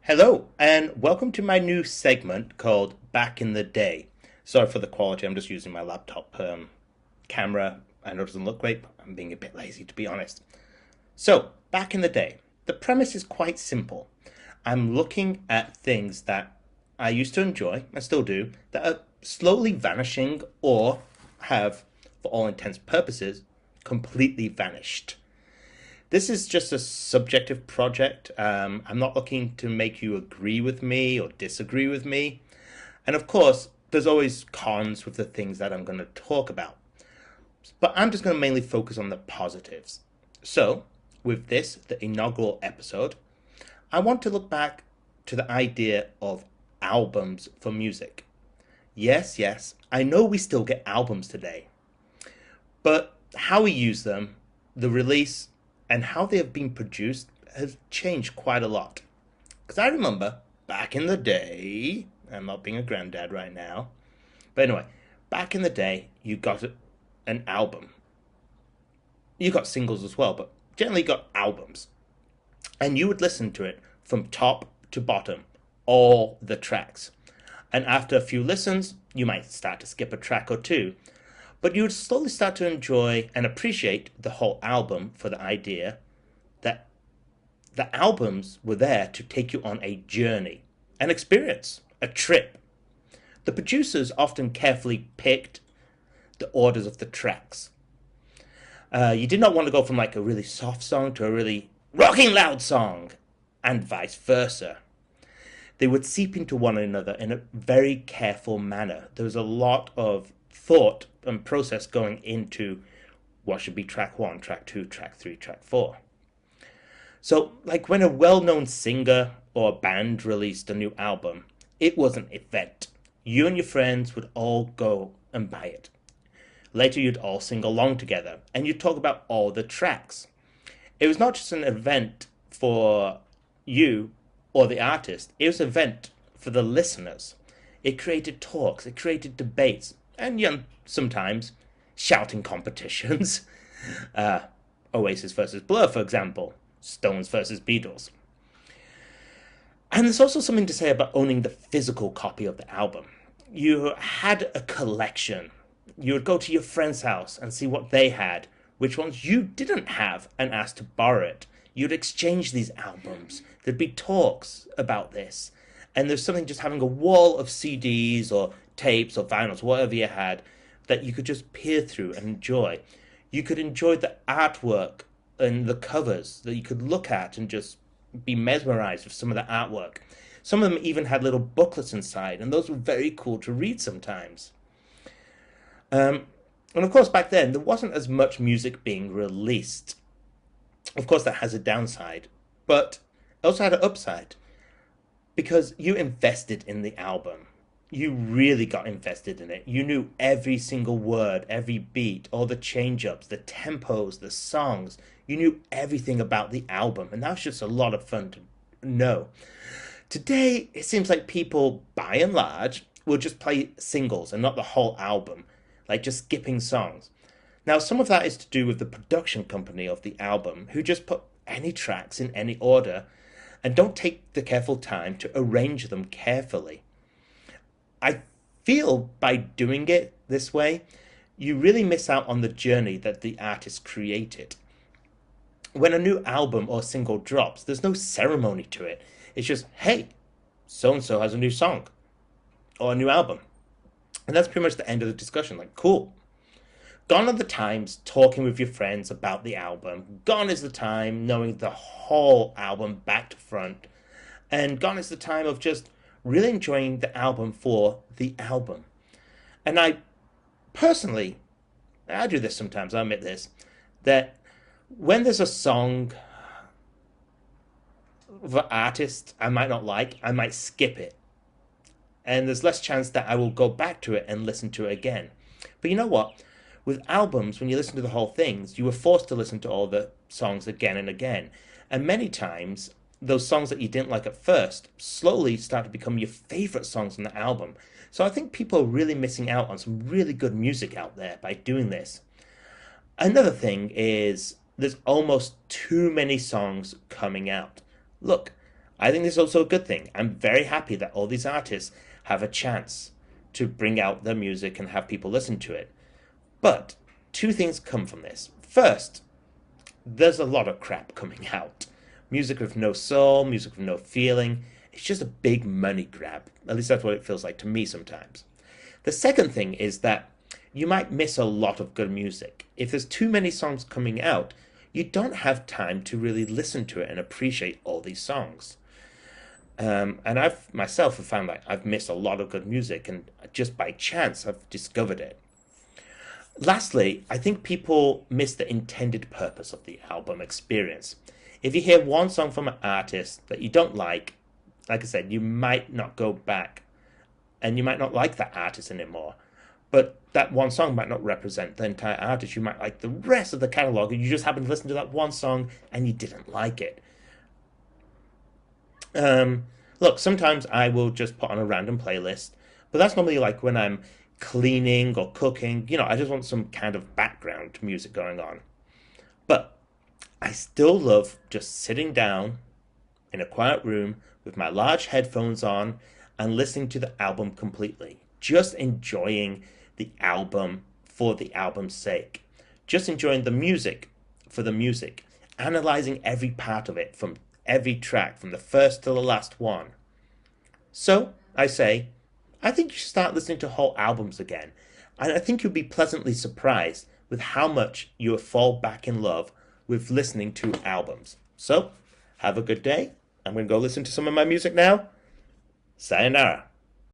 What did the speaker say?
Hello, and welcome to my new segment called Back in the Day. Sorry for the quality, I'm just using my laptop camera. I know it doesn't look great, but I'm being a bit lazy to be honest. So, back in the day, the premise is quite simple. I'm looking at things that I used to enjoy, and still do, that are slowly vanishing or have, for all intents and purposes, completely vanished. This is just a subjective project. I'm not looking to make you agree with me or disagree with me. And of course, there's always cons with the things that I'm going to talk about. But I'm just going to mainly focus on the positives. So, with this, the inaugural episode, I want to look back to the idea of albums for music. Yes, yes, I know we still get albums today, but how we use them, the release, and how they have been produced has changed quite a lot. Because I remember back in the day, I'm not being a granddad right now, but anyway, back in the day, you got an album. You got singles as well, but generally you got albums. And you would listen to it from top to bottom, all the tracks. And after a few listens, you might start to skip a track or two, but you would slowly start to enjoy and appreciate the whole album for the idea that the albums were there to take you on a journey, an experience, a trip. The producers often carefully picked the orders of the tracks. You did not want to go from like a really soft song to a really rocking loud song, and vice versa. They would seep into one another in a very careful manner. There was a lot of thought and process going into what should be track one, track two, track three, track four. So, like when a well known singer or band released a new album, it was an event. You and your friends would all go and buy it. Later, you'd all sing along together and you'd talk about all the tracks. It was not just an event for you or the artist, it was an event for the listeners. It created talks, it created debates, and sometimes shouting competitions. uh, Oasis versus Blur, for example, Stones versus Beatles. And there's also something to say about owning the physical copy of the album. You had a collection. You would go to your friend's house and see what they had, which ones you didn't have, and ask to borrow it. You'd exchange these albums. There'd be talks about this. And there's something just having a wall of CDs or tapes or vinyls, whatever you had, that you could just peer through and enjoy. You could enjoy the artwork and the covers that you could look at and just be mesmerized with some of the artwork. Some of them even had little booklets inside, and those were very cool to read sometimes. And of course, back then, there wasn't as much music being released. Of course, that has a downside, but it also had an upside because you invested in the album. You really got invested in it. You knew every single word, every beat, all the change ups, the tempos, the songs. You knew everything about the album, and that was just a lot of fun to know. Today, it seems like people, by and large, will just play singles and not the whole album, like just skipping songs. Now, some of that is to do with the production company of the album, who just put any tracks in any order and don't take the careful time to arrange them carefully. I feel by doing it this way, you really miss out on the journey that the artist created. When a new album or single drops, there's no ceremony to it. It's just, hey, so and so has a new song or a new album. And that's pretty much the end of the discussion. Like, cool. Gone are the times talking with your friends about the album. Gone is the time knowing the whole album back to front. And gone is the time of just really enjoying the album for the album. And I personally, I do this sometimes, I admit this, that when there's a song of an artist I might not like, I might skip it. And there's less chance that I will go back to it and listen to it again. But you know what? With albums, when you listen to the whole things, you were forced to listen to all the songs again and again. And many times, those songs that you didn't like at first slowly start to become your favorite songs on the album. So I think people are really missing out on some really good music out there by doing this. Another thing is there's almost too many songs coming out. Look, I think this is also a good thing. I'm very happy that all these artists have a chance to bring out their music and have people listen to it. But two things come from this. First, there's a lot of crap coming out. Music with no soul, music with no feeling. It's just a big money grab. At least that's what it feels like to me sometimes. The second thing is that you might miss a lot of good music. If there's too many songs coming out, you don't have time to really listen to it and appreciate all these songs. And I've myself have found that I've missed a lot of good music, and just by chance I've discovered it. Lastly, I think people miss the intended purpose of the album experience. If you hear one song from an artist that you don't like I said, you might not go back and you might not like that artist anymore. But that one song might not represent the entire artist. You might like the rest of the catalog, and you just happen to listen to that one song and you didn't like it. Um, Look, sometimes I will just put on a random playlist, but that's normally like when I'm cleaning or cooking. I just want some kind of background music going on. But I still love just sitting down in a quiet room with my large headphones on and listening to the album completely. Just enjoying the album for the album's sake. Just enjoying the music for the music. Analyzing every part of it from every track, from the first to the last one. So, I say, I think you should start listening to whole albums again. And I think you'll be pleasantly surprised with how much you will fall back in love with listening to albums. So, have a good day. I'm going to go listen to some of my music now. Sayonara.